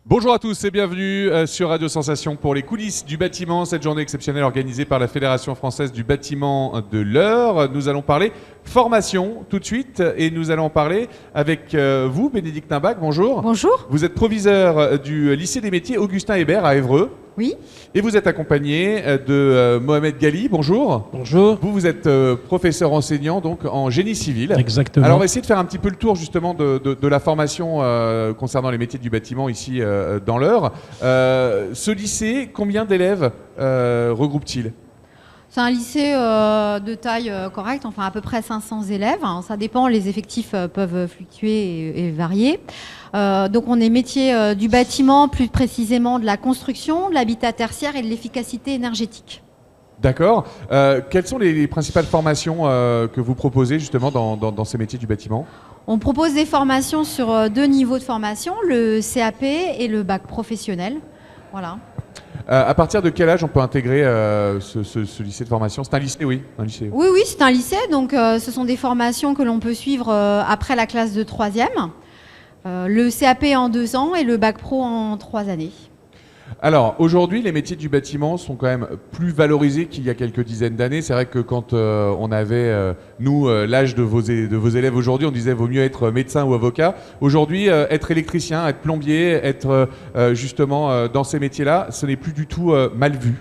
Bonjour à tous et bienvenue sur Radio Sensation pour les coulisses du bâtiment, cette journée exceptionnelle organisée par la Fédération française du bâtiment de l'Eure. Nous allons parler formation tout de suite et nous allons parler avec vous, Bénédicte Nimbach, bonjour. Bonjour. Vous êtes proviseur du lycée des métiers Augustin Hébert à Évreux. Oui. Et vous êtes accompagné de Mohamed Ghali, bonjour. Bonjour. Vous êtes professeur enseignant donc en génie civil. Exactement. Alors on va essayer de faire un petit peu le tour justement de la formation concernant les métiers du bâtiment ici dans l'Eure. Ce lycée, combien d'élèves regroupe-t-il ? C'est un lycée de taille correcte, enfin à peu près 500 élèves. Ça dépend, les effectifs peuvent fluctuer et varier. Donc on est métier du bâtiment, plus précisément de la construction, de l'habitat tertiaire et de l'efficacité énergétique. D'accord. Quelles sont les principales formations que vous proposez justement dans ces métiers du bâtiment ? On propose des formations sur 2 niveaux de formation, le CAP et le bac professionnel. Voilà. À partir de quel âge on peut intégrer ce lycée de formation ? C'est un lycée, oui. Un lycée. Oui, c'est un lycée. Donc ce sont des formations que l'on peut suivre après la classe de 3e. Le CAP en 2 ans et le bac pro en 3 années. Alors, aujourd'hui, les métiers du bâtiment sont quand même plus valorisés qu'il y a quelques dizaines d'années. C'est vrai que quand on avait, l'âge de vos élèves aujourd'hui, on disait vaut mieux être médecin ou avocat. Aujourd'hui, être électricien, être plombier, être justement dans ces métiers-là, ce n'est plus du tout mal vu.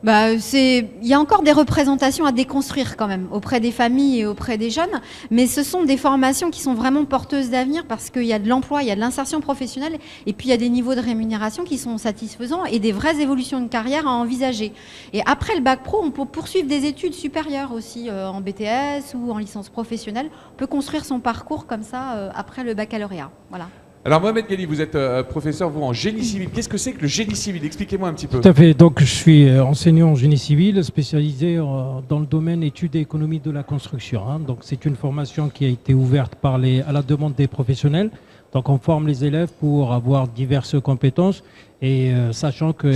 Il y a encore des représentations à déconstruire quand même auprès des familles et auprès des jeunes, mais ce sont des formations qui sont vraiment porteuses d'avenir parce qu'il y a de l'emploi, il y a de l'insertion professionnelle et puis il y a des niveaux de rémunération qui sont satisfaisants et des vraies évolutions de carrière à envisager. Et après le bac pro, on peut poursuivre des études supérieures aussi en BTS ou en licence professionnelle. On peut construire son parcours comme ça après le baccalauréat. Voilà. Alors Mohamed Ghali, vous êtes professeur vous en génie civil. Qu'est-ce que c'est que le génie civil ? Expliquez-moi un petit peu. Tout à fait. Donc je suis enseignant en génie civil spécialisé dans le domaine études et économie de la construction. Donc c'est une formation qui a été ouverte à la demande des professionnels. Donc on forme les élèves pour avoir diverses compétences et sachant que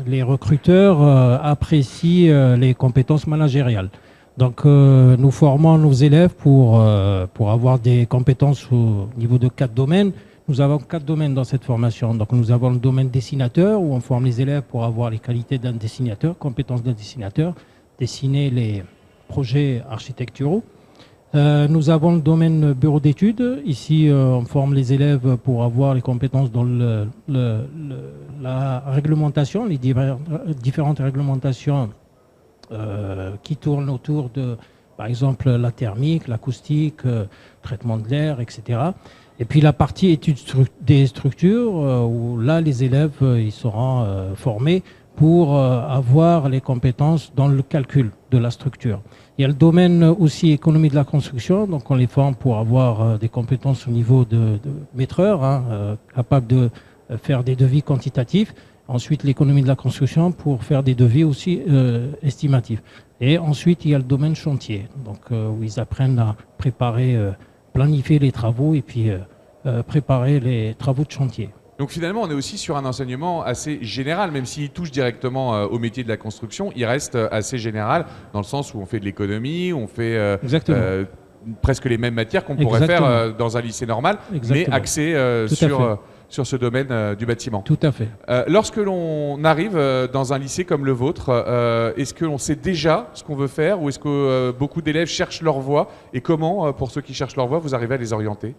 les recruteurs apprécient les compétences managériales. Donc nous formons nos élèves pour avoir des compétences au niveau de 4 domaines. Nous avons 4 domaines dans cette formation. Donc nous avons le domaine dessinateur où on forme les élèves pour avoir les qualités d'un dessinateur, compétences d'un dessinateur, dessiner les projets architecturaux. Nous avons le domaine bureau d'études. Ici on forme les élèves pour avoir les compétences dans la réglementation, les différentes réglementations qui tournent autour de, par exemple, la thermique, l'acoustique, traitement de l'air, etc. Et puis la partie études des structures, où là, les élèves ils seront formés pour avoir les compétences dans le calcul de la structure. Il y a le domaine aussi économie de la construction, donc on les forme pour avoir des compétences au niveau de maîtreur, capable de faire des devis quantitatifs. Ensuite, l'économie de la construction pour faire des devis aussi estimatifs. Et ensuite, il y a le domaine chantier, donc où ils apprennent à préparer, planifier les travaux et puis préparer les travaux de chantier. Donc finalement, on est aussi sur un enseignement assez général, même s'il touche directement au métier de la construction, il reste assez général dans le sens où on fait de l'économie, on fait presque les mêmes matières qu'on pourrait faire dans un lycée normal, mais axé sur ce domaine du bâtiment. Tout à fait. Lorsque l'on arrive dans un lycée comme le vôtre, est-ce que l'on sait déjà ce qu'on veut faire ou est-ce que beaucoup d'élèves cherchent leur voie et comment, pour ceux qui cherchent leur voie, vous arrivez à les orienter ?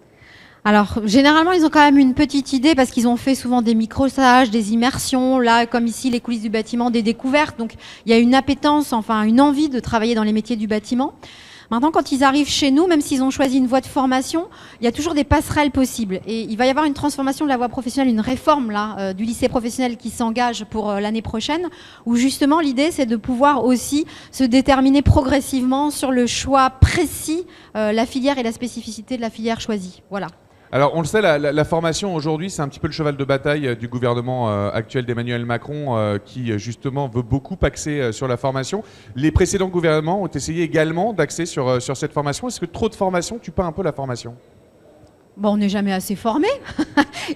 Alors, généralement, ils ont quand même une petite idée parce qu'ils ont fait souvent des micro-stages, des immersions, là, comme ici, les coulisses du bâtiment, des découvertes. Donc, il y a une appétence, enfin, une envie de travailler dans les métiers du bâtiment. Maintenant, quand ils arrivent chez nous, même s'ils ont choisi une voie de formation, il y a toujours des passerelles possibles. Et il va y avoir une transformation de la voie professionnelle, une réforme là, du lycée professionnel qui s'engage pour l'année prochaine, où justement l'idée c'est de pouvoir aussi se déterminer progressivement sur le choix précis, la filière et la spécificité de la filière choisie. Voilà. Alors, on le sait, la formation aujourd'hui, c'est un petit peu le cheval de bataille du gouvernement actuel d'Emmanuel Macron qui, justement, veut beaucoup axer sur la formation. Les précédents gouvernements ont essayé également d'axer sur cette formation. Est-ce que trop de formation tue pas un peu la formation ? Bon, on n'est jamais assez formé.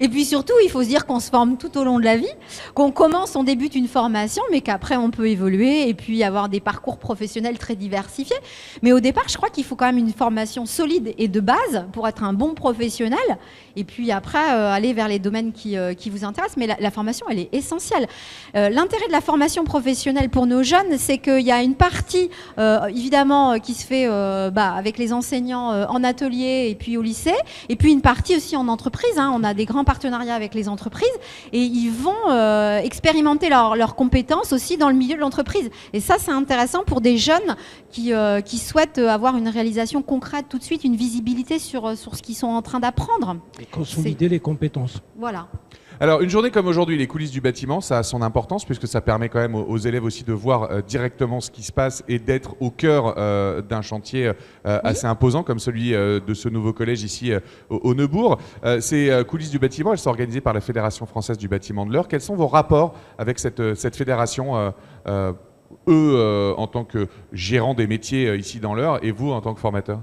Et puis surtout, il faut se dire qu'on se forme tout au long de la vie, qu'on commence, on débute une formation, mais qu'après on peut évoluer et puis avoir des parcours professionnels très diversifiés. Mais au départ, je crois qu'il faut quand même une formation solide et de base pour être un bon professionnel. et puis après aller vers les domaines qui vous intéressent. Mais la formation, elle est essentielle. L'intérêt de la formation professionnelle pour nos jeunes, c'est qu'il y a une partie, évidemment, qui se fait avec les enseignants en atelier et puis au lycée, et puis une partie aussi en entreprise. Hein. On a des grands partenariats avec les entreprises, et ils vont expérimenter leurs compétences aussi dans le milieu de l'entreprise. Et ça, c'est intéressant pour des jeunes qui souhaitent avoir une réalisation concrète tout de suite, une visibilité sur ce qu'ils sont en train d'apprendre. Et consolider les compétences. Voilà. Alors, une journée comme aujourd'hui, les coulisses du bâtiment, ça a son importance puisque ça permet quand même aux élèves aussi de voir directement ce qui se passe et d'être au cœur d'un chantier assez imposant comme celui de ce nouveau collège ici au Neubourg. Ces coulisses du bâtiment, elles sont organisées par la Fédération française du bâtiment de l'Eure. Quels sont vos rapports avec cette fédération, eux en tant que gérants des métiers ici dans l'Eure et vous en tant que formateur ?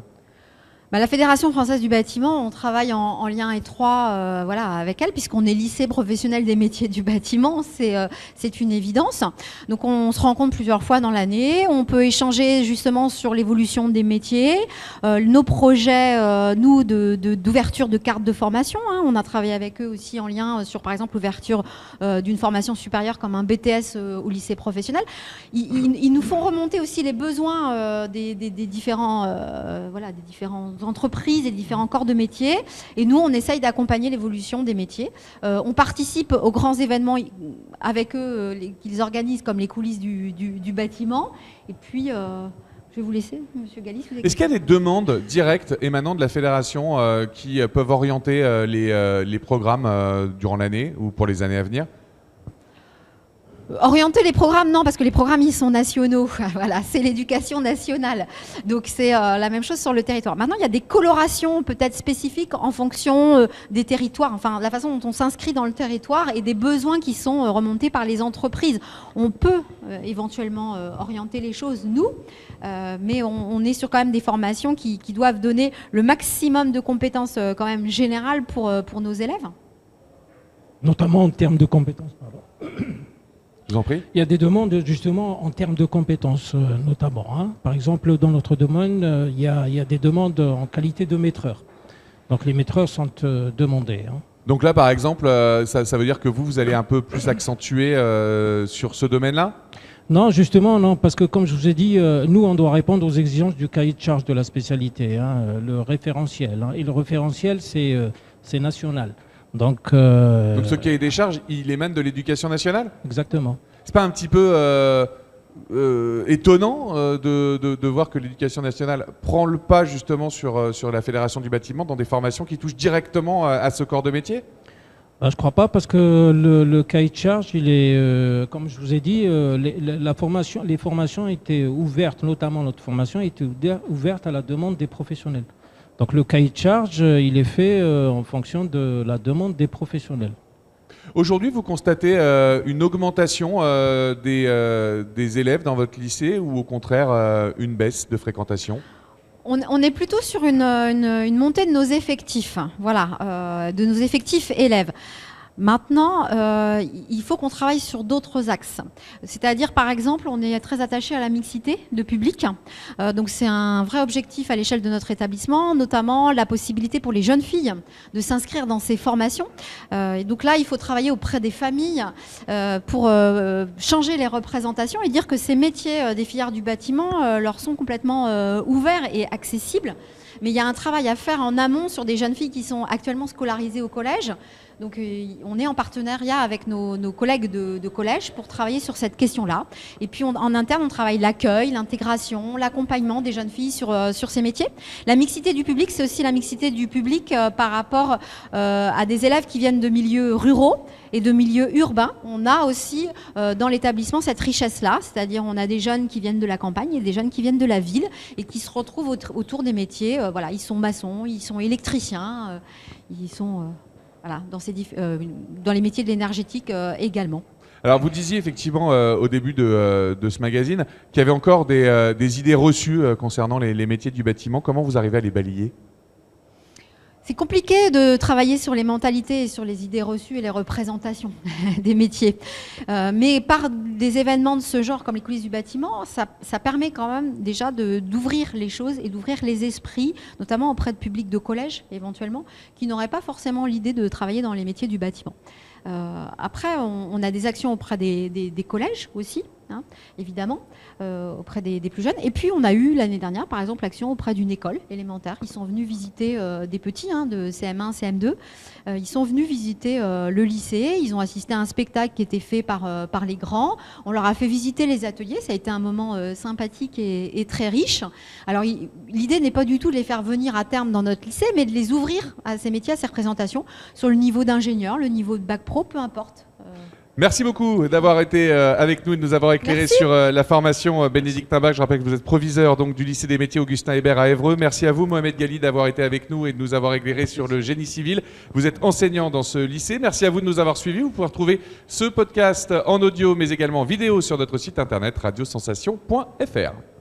La Fédération française du bâtiment, on travaille en lien étroit avec elle, puisqu'on est lycée professionnel des métiers du bâtiment, c'est une évidence. Donc on se rencontre plusieurs fois dans l'année, on peut échanger justement sur l'évolution des métiers, nos projets, nous, d'ouverture de cartes de formation. Hein. On a travaillé avec eux aussi en lien sur, par exemple, l'ouverture d'une formation supérieure comme un BTS au lycée professionnel. Ils nous font remonter aussi les besoins des différents entreprises et différents corps de métiers, et nous on essaye d'accompagner l'évolution des métiers. On participe aux grands événements avec eux qu'ils organisent, comme les coulisses du bâtiment, et puis je vais vous laisser, Monsieur Galis. Est-ce qu'il y a des demandes directes émanant de la fédération qui peuvent orienter les programmes durant l'année ou pour les années à venir ? Orienter les programmes, non, parce que les programmes, ils sont nationaux. Voilà, c'est l'éducation nationale. Donc, c'est la même chose sur le territoire. Maintenant, il y a des colorations peut-être spécifiques en fonction des territoires, enfin, la façon dont on s'inscrit dans le territoire et des besoins qui sont remontés par les entreprises. On peut éventuellement orienter les choses, nous, mais on est sur quand même des formations qui doivent donner le maximum de compétences quand même générales pour nos élèves. Notamment en termes de compétences, pardon. Je vous en prie. Il y a des demandes justement en termes de compétences notamment. Hein. Par exemple, dans notre domaine, il y a des demandes en qualité de maîtreur. Donc les maîtreurs sont demandés. Hein. Donc là, par exemple, ça veut dire que vous allez un peu plus accentuer sur ce domaine-là ? Non, justement, non, parce que comme je vous ai dit, nous, on doit répondre aux exigences du cahier de charge de la spécialité, hein, le référentiel. Hein. Et le référentiel, c'est national. Donc ce cahier des charges, il émane de l'éducation nationale ? Exactement. C'est pas un petit peu étonnant de voir que l'éducation nationale prend le pas justement sur la Fédération du bâtiment dans des formations qui touchent directement à ce corps de métier ? Je ne crois pas, parce que le cahier de charge, il est, comme je vous ai dit, les formations étaient ouvertes, notamment notre formation était ouverte à la demande des professionnels. Donc le cahier de charge, il est fait en fonction de la demande des professionnels. Aujourd'hui, vous constatez une augmentation des élèves dans votre lycée ou au contraire une baisse de fréquentation ? On est plutôt sur une montée de nos effectifs, voilà, de nos effectifs élèves. Maintenant, il faut qu'on travaille sur d'autres axes. C'est-à-dire, par exemple, on est très attaché à la mixité de public. Donc, c'est un vrai objectif à l'échelle de notre établissement, notamment la possibilité pour les jeunes filles de s'inscrire dans ces formations. Et donc là, il faut travailler auprès des familles pour changer les représentations et dire que ces métiers des filières du bâtiment leur sont complètement ouverts et accessibles. Mais il y a un travail à faire en amont sur des jeunes filles qui sont actuellement scolarisées au collège. Donc on est en partenariat avec nos collègues de collège pour travailler sur cette question-là. Et puis en interne, on travaille l'accueil, l'intégration, l'accompagnement des jeunes filles sur ces métiers. La mixité du public, c'est aussi la mixité du public par rapport à des élèves qui viennent de milieux ruraux et de milieux urbains. On a aussi dans l'établissement cette richesse-là, c'est-à-dire on a des jeunes qui viennent de la campagne et des jeunes qui viennent de la ville et qui se retrouvent autour des métiers. Voilà, ils sont maçons, ils sont électriciens, ils sont... Voilà, dans les métiers de l'énergétique également. Alors vous disiez effectivement au début de ce magazine qu'il y avait encore des idées reçues concernant les métiers du bâtiment. Comment vous arrivez à les balayer ? C'est compliqué de travailler sur les mentalités et sur les idées reçues et les représentations des métiers. Mais par des événements de ce genre, comme les coulisses du bâtiment, ça permet quand même déjà d'ouvrir les choses et d'ouvrir les esprits, notamment auprès de publics de collège, éventuellement, qui n'auraient pas forcément l'idée de travailler dans les métiers du bâtiment. Après, on a des actions auprès des collèges aussi, hein, évidemment, auprès des plus jeunes. Et puis, on a eu l'année dernière, par exemple, l'action auprès d'une école élémentaire. Ils sont venus visiter des petits, hein, de CM1, CM2. Ils sont venus visiter le lycée. Ils ont assisté à un spectacle qui était fait par les grands. On leur a fait visiter les ateliers. Ça a été un moment sympathique et très riche. Alors, l'idée n'est pas du tout de les faire venir à terme dans notre lycée, mais de les ouvrir à ces métiers, à ces représentations, sur le niveau d'ingénieur, le niveau de bac pro, peu importe. Merci beaucoup d'avoir été avec nous et de nous avoir éclairé sur la formation Bénédicte Imbach. Je rappelle que vous êtes proviseur donc, du lycée des métiers Augustin Hébert à Évreux. Merci à vous, Mohamed Ghali, d'avoir été avec nous et de nous avoir éclairé sur le génie civil. Vous êtes enseignant dans ce lycée. Merci à vous de nous avoir suivis. Vous pouvez retrouver ce podcast en audio, mais également en vidéo sur notre site internet radiosensation.fr.